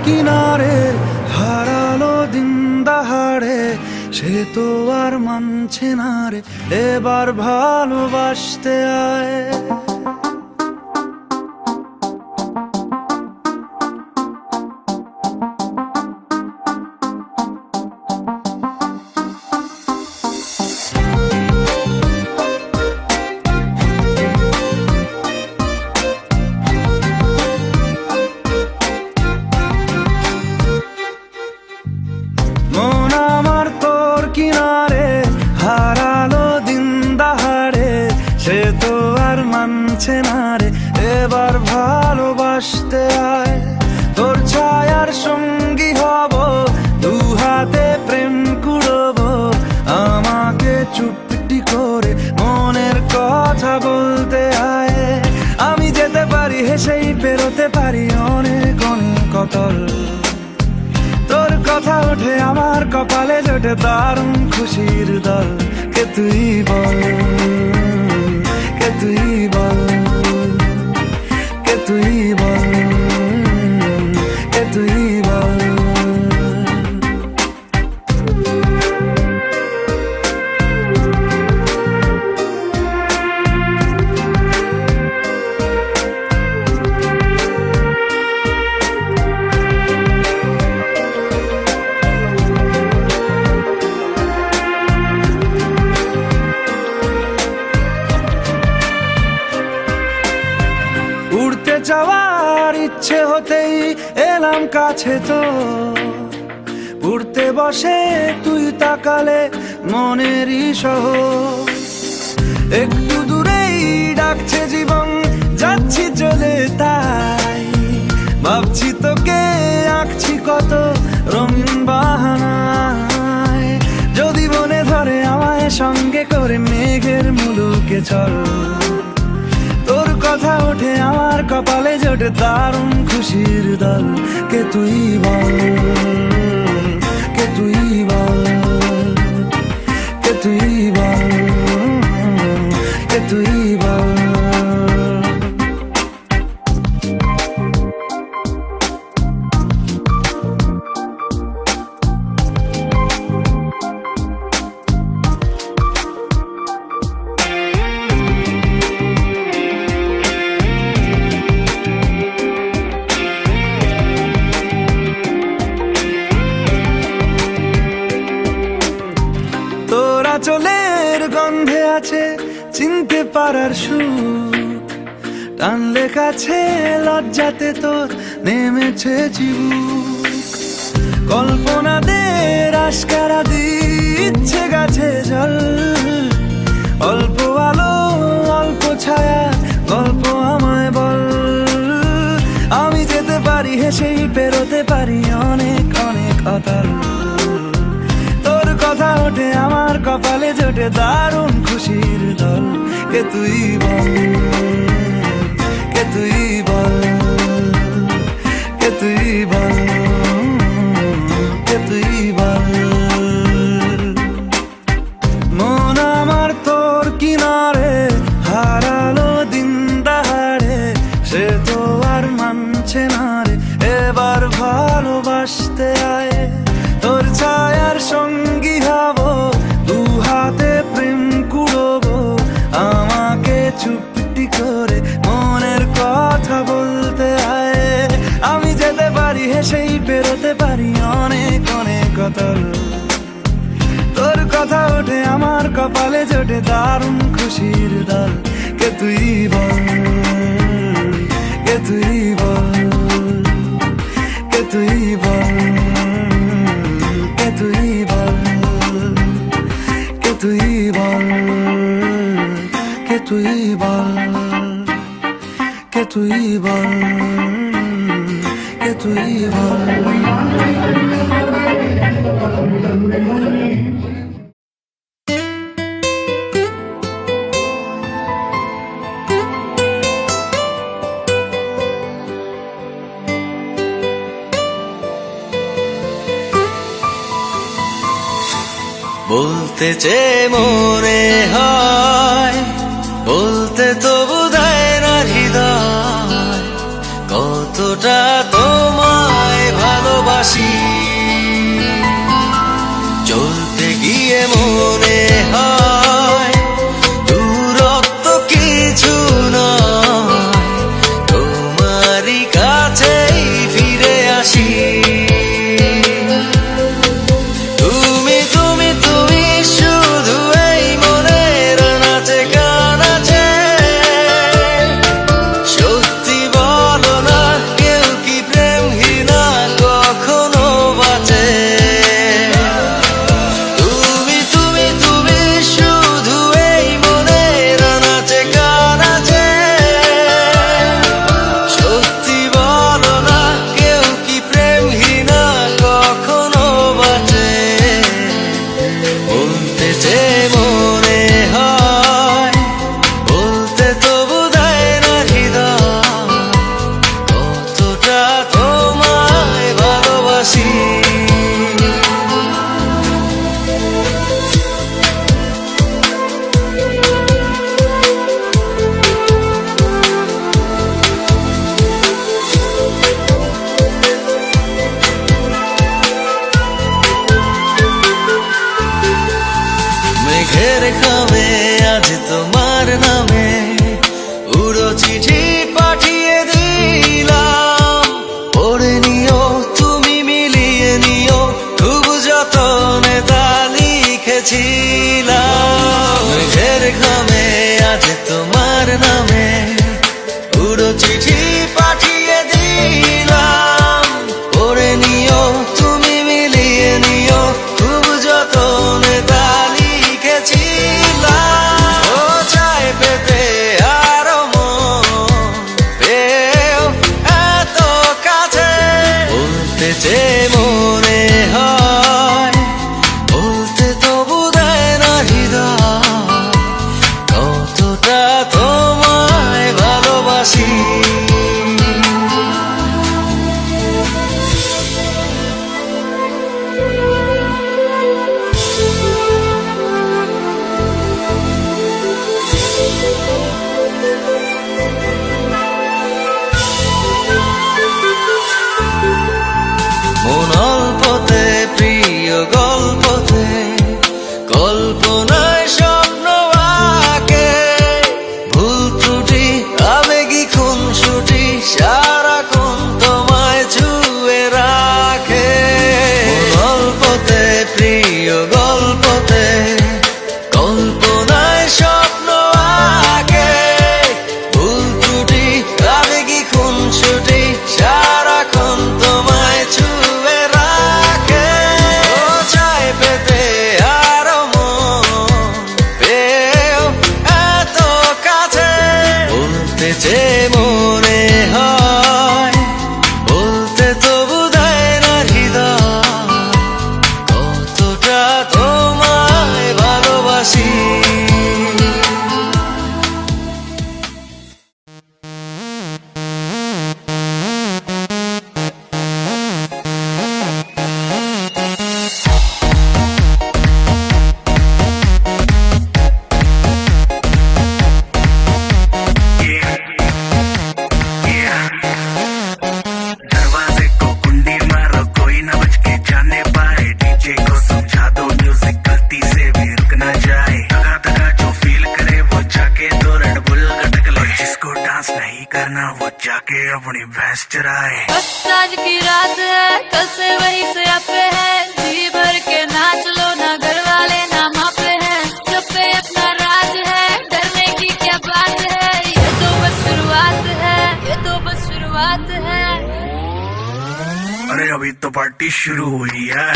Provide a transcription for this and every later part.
কিনারে হারালো দিন দাহাড়ে, সে তো আর মানছে না রে, এবার ভালোবাসতে আয়। মন আমার তোর কিনারে হারালো দিন দাহাড়ে, সে তো আর মানছে না রে, এবার ভালোবাসতে আয়। তোর ছায়ার সঙ্গী হব, দু হাতে প্রেম কুড়বো, আমাকে চুপটি করে মনের কথা বলতে আয়। আমি যেতে পারি হেসেই পেরোতে পারি অনেক অনেক অতল, তোর কথা ওঠে আমার কপালে জোটে দারুণ খুশির দল। কে তুই বল, কে তুই বল, কে তুই বল, কে তুই বল। উড়তে যাওয়ার ইচ্ছে হতেই এলাম কাছে তো, উড়তে বসে তুই তাকালে মনেরই শহর। একটু দূরেই ডাকছে জীবন, যাচ্ছি চলে তাই ভাবছি তোকে আঁকছি কত রঙিন বাহানায়। যদি মনে ধরে আমায় সঙ্গে করে মেঘের মুলুকে চল, তোর কথা ওঠে আমার কপালে জোটে দারুণ খুশির দল। কে তুই বল, কে তুই বল, কে তুই বল, কে তুই বল। তোরা চলের গন্ধে আছে চিনতে পারার সুখ, টানলে কাছে লজ্জাতে তোর নেমেছে চিবুক। কল্পনাদের আশকারা দিচ্ছে গাছে জল, অল্প আলো অল্প ছায়া গল্প আমায় বল। আমি যেতে পারি হেসেই পেরোতে পারি অনেক অনেক অতল, তোর কথা ওঠে আমার কপালে জোটে দারুণ খুশির দল। কে তুই বল, কে তুই বল, কে তুই বল, কে তুই বল। মন আমার তোর কিনারে হারালো দিন দাহাড়ে, সে তো আর মানছে না রে, এবার ভালোবাসতে আয়। তোর ছায়ার সঙ্গী হব, দু হাতে প্রেম কুড়বো, আমাকে চুপটি করে মনের কথা বলতে আয়। আমি যেতে পারি হেসেই পেরোতে পারি অনেক অনেক অতল, তোর কথা ওঠে আমার কপালে জোটে দারুণ খুশির দল। কে তুই বল, কে তুই বল, কে তুই বল, কে তুই বল, কে তুই বল, কে তুই বল, কে তুই বল, কে তুই বল। বলতে চেয়ে মনে হয়, বলতে তো বোধহয় না হৃদয়, কতটা তোমায় ভালো মেঘের খামে আজ তোমার নামে উড়ো চিঠি পাঠিয়ে দিলাম, পড়ে নিও তুমি মিলিয়ে নিও, খুব যতনে তা লিখেছিলাম। মেঘের খামে আজ তোমার নামে উড়ো চিঠি পাঠিয়ে দিলাম, পড়ে নিও তুমি মিলিয়ে নিও, খুব যতনে তা লিখেছিলাম। ও চাই পেতে আরো মন পেও এত কাছে, বলতে যে মনে হয় বলতে তবু দেয় না হৃদয়, কতটা তোমায় ভালোবাসি। মন অল্পতে প্রিয় গল্পতে কল্পনায় স্বপ্ন আঁকে, ভুল ত্রুটি আবেগী খুনসুটি সারাক্ষণ তোমায় ছুঁয়ে রাখে। মন অল্পতে প্রিয় গল্পতে কল্পনায় স্বপ্ন আঁকে, ভুল ত্রুটি আবেগী খুনসুটি সারাক্ষণ তোমায় ছুঁয়ে রাখে। ও চাই পেতে আরো মন পেও এত কাছে, বলতে যে মনে হয় বলতে তবু দেয় না হৃদয়, কতটা তোমায় ভালোবাসি। दरवाजे को कुंडी मारो कोई ना बच के जाने पाए, डीजे को समझा दो म्यूजिक गलती से भी रुक ना जाए, दगा दगा जो फील करे वो जाके दो रेड बुल गटक ले, जिसको डांस नहीं करना वो जाके अपनी भैंस चराए। बस आज की रात है, कल से वही से पे है, जी भर के नाच लो, ना घर वाले ना माँ पे है, सब पे अपना राज है, डरने की क्या बात है, ये तो बस शुरुआत है, ये तो बस शुरुआत है। अरे अभी तो पार्टी शुरू हुई है।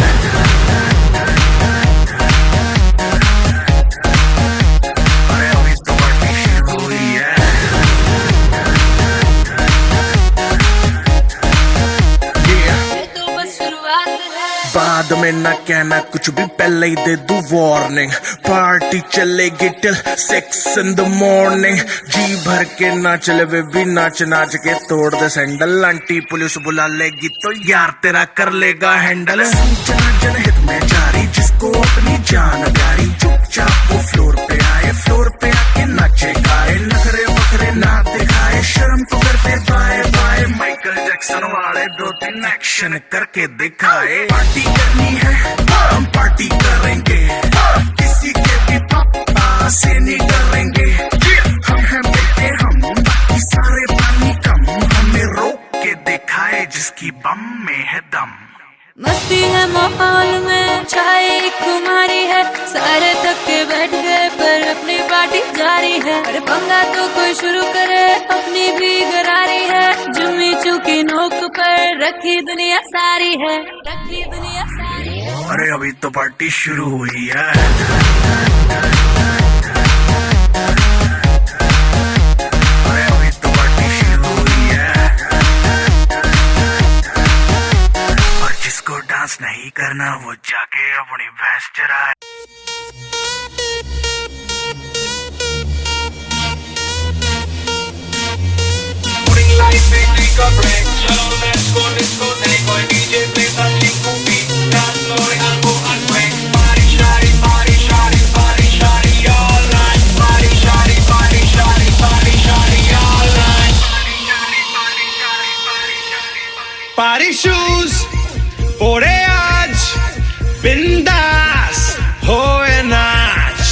अरे अभी तो पार्टी शुरू हुई है। ये तो बस शुरुआत है। बाद में ना कहना कुछ भी, पहले ही दे दूं वार्निंग, पार्टी चलेगी टिल 6 in the morning, जी भर के नाच ले बेबी, नाच नाच के तोड़ दे सैंडल, आंटी पुलिस बुला लेगी तो यार तेरा कर लेगा हैंडल। सूचना जनहित में जारी, जिसको अपनी जान प्यारी, चुपचाप वो फ्लोर पे आए, फ्लोर पे आके नाचे गाए, नखरे वखरे ना दिखाए, शर्म तो करते बाय बाय, माइकल जैक्सन वाले 2-3 एक्शन करके दिखाए। पार्टी करनी है हम पार्टी करेंगे, किसी के भी पापा से नहीं डरेंगे, हम हैं बेटे हम, बाकी सारे पानी कम, हमें रोक के दिखाए जिसकी बम में है दम। मस्ती है माहौल में छाई खुमारी है, सारे थक के बैठ गए पर अपनी पार्टी जारी है, अरे पंगा तो कोई शुरू करे, अपनी भी गरारी है, जुम्मी चूकी नोक पर रखी दुनिया सारी है, रखी दुनिया सारी है। अरे अभी तो पार्टी शुरू हुई है। अरे अभी तो पार्टी शुरू हुई है। और जिसको डांस नहीं करना वो जाके अपनी भैंस चराए। Life may take a break. Chalo, let's go, take my DJ play something for me. Dance floor, I'll go and break. Party, shari, all night. Party, shari, all night. পারি শুজ পরে আজ বিন্দাস হয়ে নাচ,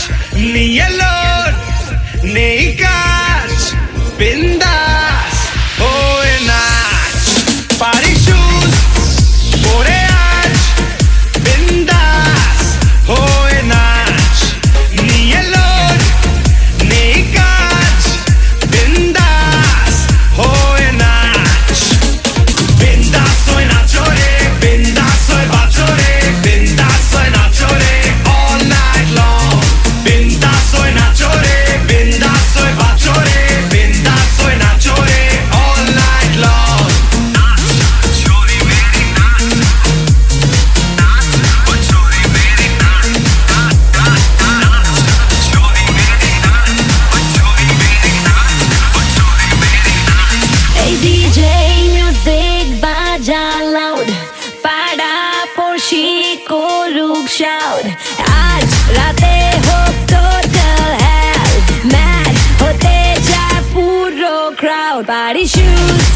Chico Luke shout. आज रातें हो total hell. Mad होते जाए पूरो crowd. Party shoes,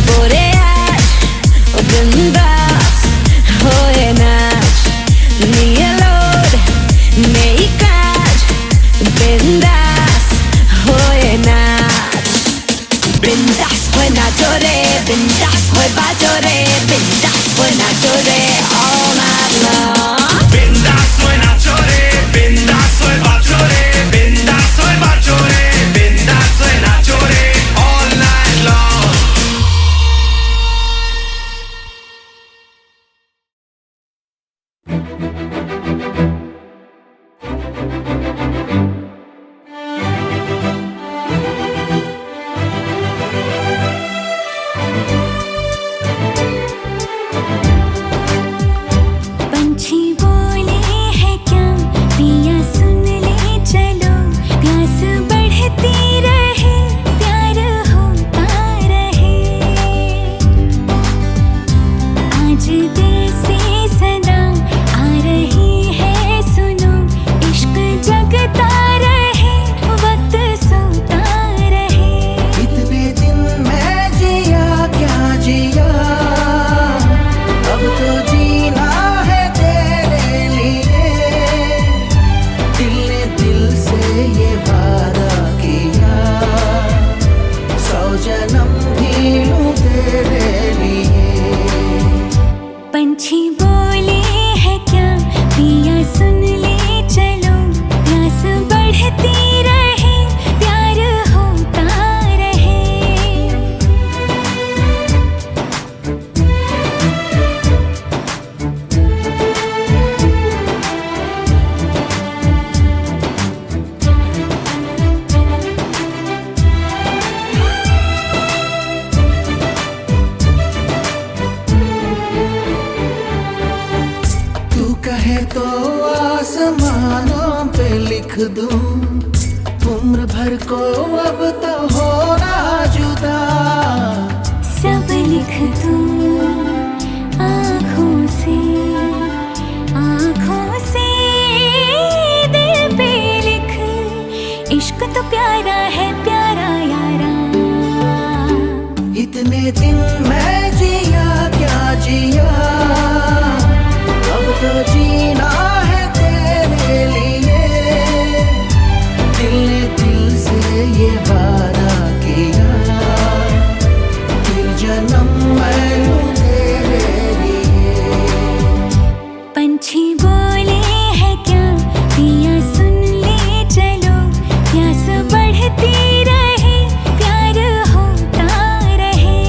पूरे आज, बिंदास होए नाच. नहीं load, नहीं catch, बिंदास होए नाच. बिंदास होए नाचो रे, बिंदास होए बाजो रे, बिंदास होए नाचो रे all night long. बिंदास होए नाचो रे, बिंदास होए बाजो रे, बिंदास होए बाजो रे, बिंदास होए नाचो रे all night long. पंछी बोले है क्या पिया सुन ले चलो प्यास बढ़ती रहे प्यार होता रहे आज दिल से सदा आ रही है सुनो इश्क जगता रहे वक्त सोता रहे इतने दिन मैं जिया क्या जिया अब तो जीना है तेरे लिए दिल ने दिल से ये वादा किया 100 जन्म भी लूं तेरे लिए पंछी बोले है क्या पिया सुन ले चलो प्यास बढ़ती रहे प्यार होता रहे तू कहे तो आसमानों पे लिख दूं उम्र भर को अब तो होना जुदा सब लिख दूं आँखों से दिल पे लिख इश्क तो प्यारा है प्यारा यारा इतने दिन मैं जिया क्या जिया अब तो जीना है तेरे लिए दिल ने दिल से ये वादा किया फिर जन्म मैं लूं तेरे लिए पंछी बोले है क्या पिया सुन ले चलो प्यास बढ़ती रहे प्यार होता रहे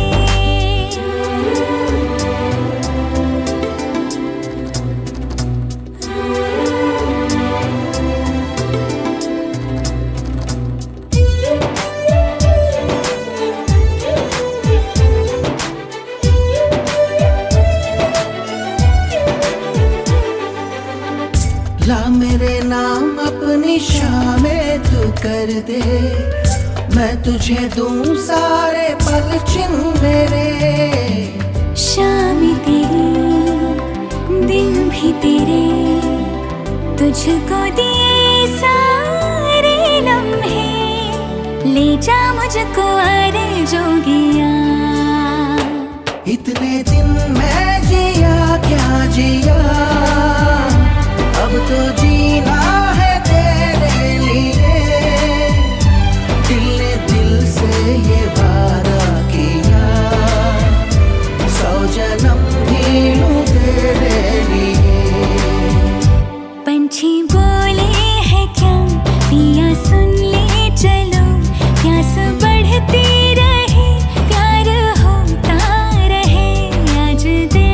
ला मेरे नाम अपनी शामें तू कर दे मैं तुझे दूं सारे पल छिन मेरे शाम तेरी दिन भी तेरे तुझको दिए सारे लम्हे ले जा मुझको अरे जोगिया इतने दिन मैं जिया क्या जिया अब तो जीना है तेरे लिए दिल ने दिल से ये वादा किया 100 जन्म भी लूं तेरे लिए पंछी बोले है क्या पिया सुन ले चलो प्यास बढ़ती रहे प्यार होता रहे आज दिल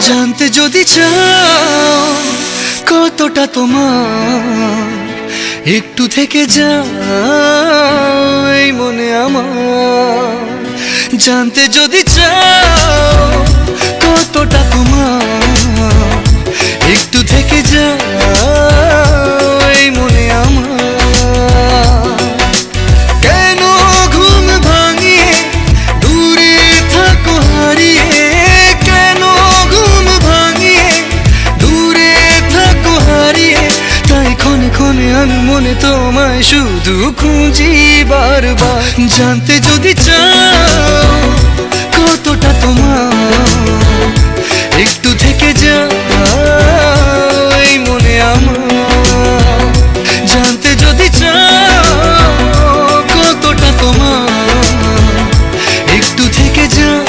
জানতে যদি চাও কতটা তোমার, একটু থেকে যাও এই মনে আমার। জানতে যদি চাও কতটা তোমার, একটু থেকে যাও এই মনে আমার। কেন ঘুম ভাঙিয়ে দূরে থাকো হারিয়ে, কেন ঘুম ভাঙিয়ে দূরে থাকো হারিয়ে, তাই ক্ষণে ক্ষণে আমি মনে তোমায় শুধু খুঁজি বারবার। জানতে যদি চাও কতটা তোমার, একটু থেকে যাও এই মনে আমার। জানতে যদি চাও কতটা তোমার, একটু থেকে যাও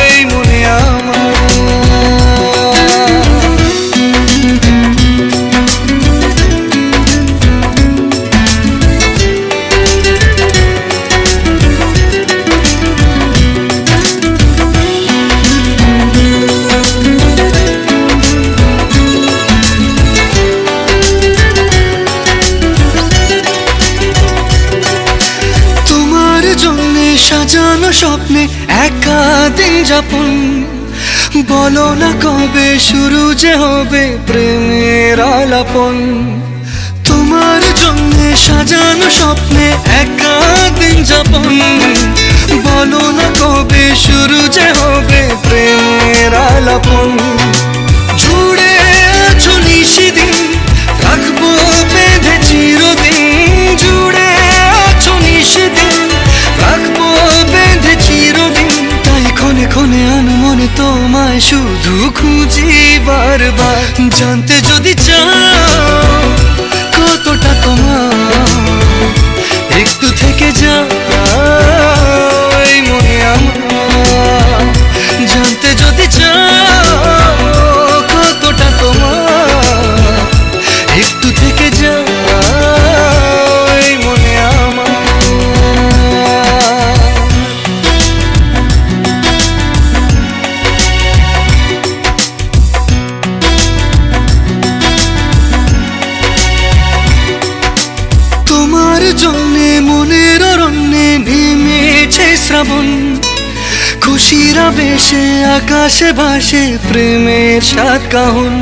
এই মনে আমার। সাজানো স্বপ্নে একা দিন যাপন, বলো না কবে শুরু যে হবে প্রেমের আলাপন। তোমার জন্য সাজানো স্বপ্নে একা দিন যাপন, বলো না কবে শুরু যে হবে প্রেমের আলাপন। জুড়ে আছো নিশিদিন, রাখবো বেঁধে চিরদিন। জুড়ে আছো নিশিদিন, রাখবো বেঁধে চিরদিন। তাই ক্ষণে ক্ষণে আমি মনে তোমায় শুধু খুঁজি বারবার। জানতে যদি চাও কতটা তোমার, একটু থেকে যাও এই মনে আমার। জানতে যদি চাও কতটা তোমার, একটু থেকে যাও এই মনে আমার। তোমার জন্যে মনের অরণ্যে নেমেছে শ্রাবণ, খুশির আবেশে আকাশে ভাসে প্রেমের সাত কাহন।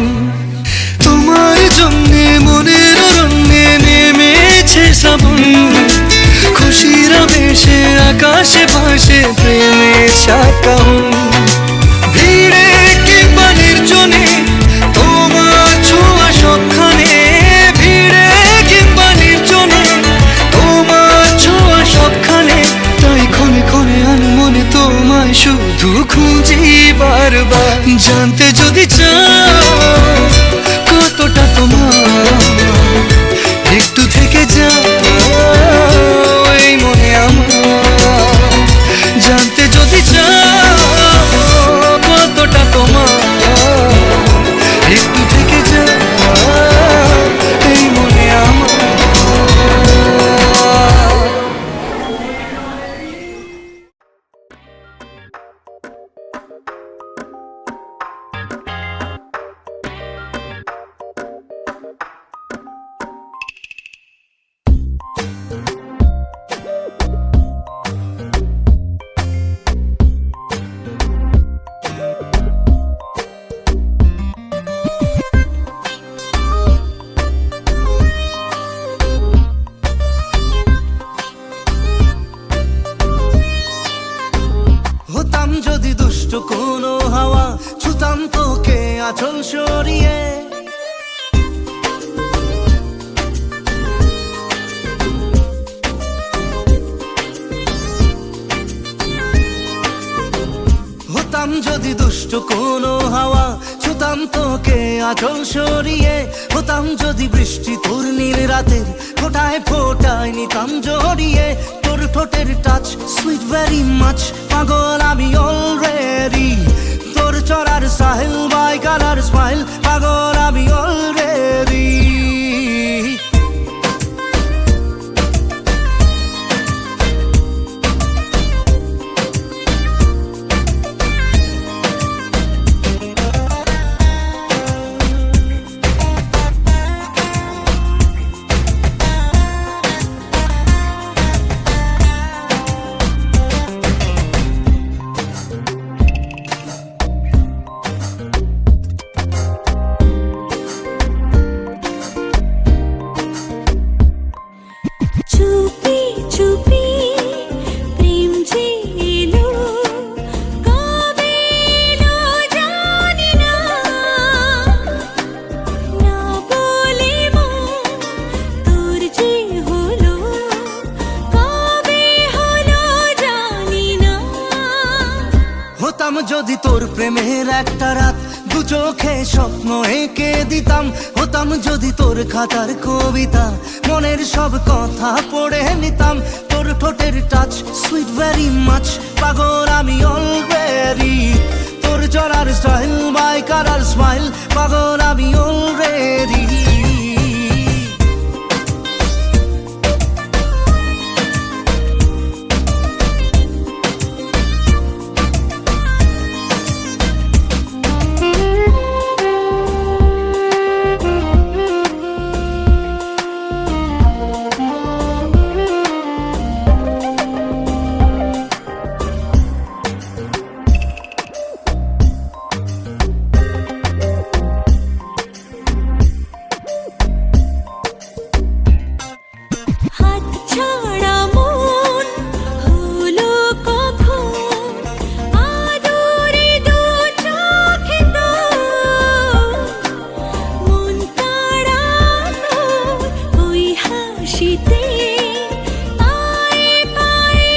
তোমার জন্যে মনের অরণ্যে নেমেছে শ্রাবণ, খুশির আবেশে আকাশে ভাসে প্রেমের সাত কাহন। ভিড়ে কিংবা নির্জনে তোমার ছোঁয়া সবখানে, ভিড়ে কিংবা নির্জনে তোমার ছোঁয়া সবখানে। তাই ক্ষণে ক্ষণে আমি মনে তোমায় শুধু খুঁজি বারবার। জানতে যদি চাও কতটা তোমার, একটু থেকে যাও এই মনে আমার। জানতে যদি চাও কতটা তোমার, একটু থেকে যাও এই মনে আমার। হতাম যদি দুষ্ট কোনো হাওয়া, ছুতাম তোকে আঁচল সরিয়ে। হতাম যদি দুষ্ট কোনো হাওয়া, ছুতাম তোকে আঁচল সরিয়ে। হতাম যদি বৃষ্টি তোর নীল রাতের ফোটায় ফোটায় নিতাম জড়িয়ে। তোর ঠোঁটের টাচ সুইট ভেরি মাচ, পাগল আমি অলরেডি। তোর চড়ার সাহেল বাই কালার স্মাইল, পাগল আমি অলরেডি। যদি তোর প্রেমের একটা রাত দু চোখে স্বপ্ন এঁকে দিতাম, হতাম যদি তোর খাতার কবিতা মনের সব কথা পড়ে নিতাম। তোর ঠোঁটের টাচ সুইট ভেরি মাচ, পাগল আমি অলরেডি। তোর জরার স্টাইল বাই কারার স্মাইল, পাগল আমি অলরেডি। হাত ছাড়া মন হলো কখন, আদরে দু চোখে তোর মন তাড়ানো ওই হাসিতে পায়ে পায়ে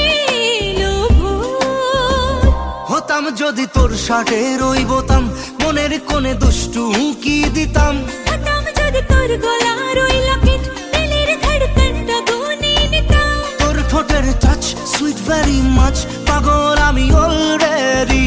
এলো ভোর। হতাম যদি তোর শার্টের ওই বোতাম মনের কোণে দুষ্টু উঁকি দিতাম। হতাম যদি তোর গলার ওই লকেট দিলের ধড়কনটা গুনে নিতাম। তোর ঠোঁটের টাচ সুইট ভেরি মাচ, পাগল আমি অলরেডি।